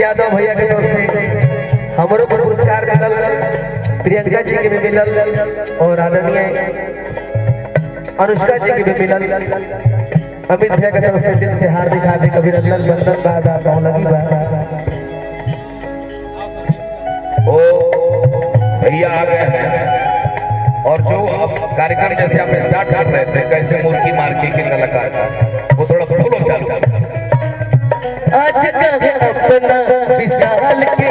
यादव भैया के तरफ से हमरो पुरस्कार मिलल, प्रियंका जी के भी मिलल और आदरणीय अनुष्का जी के भी मिलल। अमित भैया के तरफ से दिल से हार्दिक हार्दिक अभिनंदन वंदन दादा कौन लगी बा। ओ भैया आ गए हैं और जो अब कार्यक्रम जैसे आप स्टार्ट कर रहे थे कैसे मुर्गी मार के कलाकार का वो थोड़ा फॉलो चालू आज का अपना विशाल के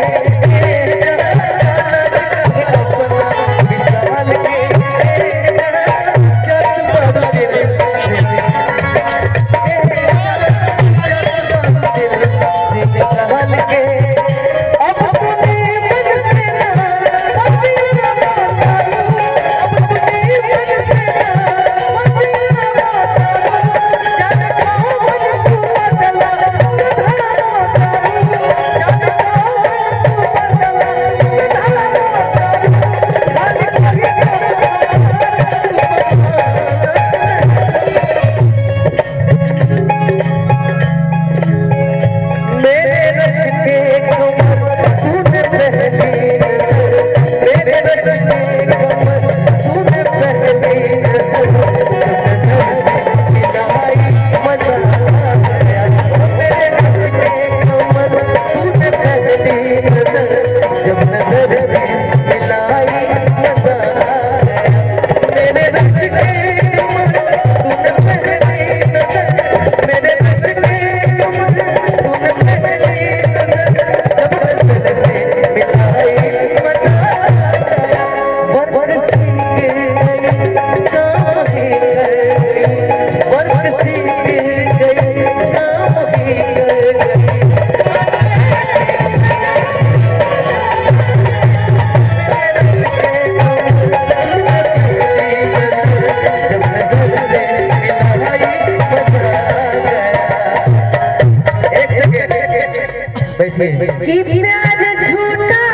कि प्यार झूठा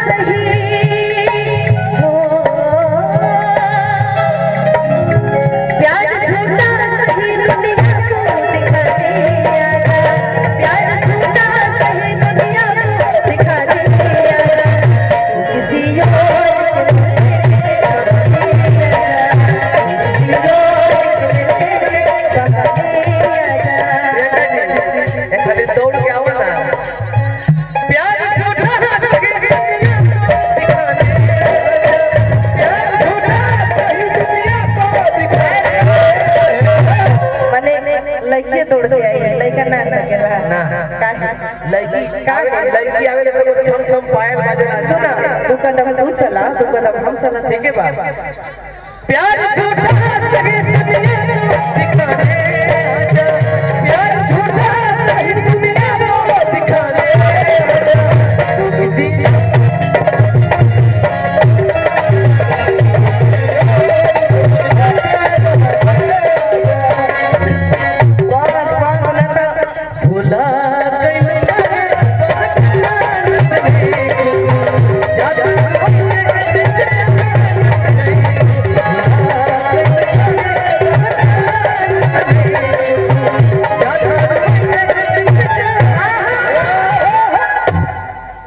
सही हो, प्यार झूठा सही दुनिया को दिखा दिया, प्यार झूठा सही दुनिया को दिखा दिया, किसी और दौड़ के आओ ना। लड़की दौड़ के आई, लड़का ना सकेला ना लड़की आवे तो छम छम पायल बाजे। सुना तू कदम तू चला, तू कदम हम चला, ठीक है बा। प्यार झूठा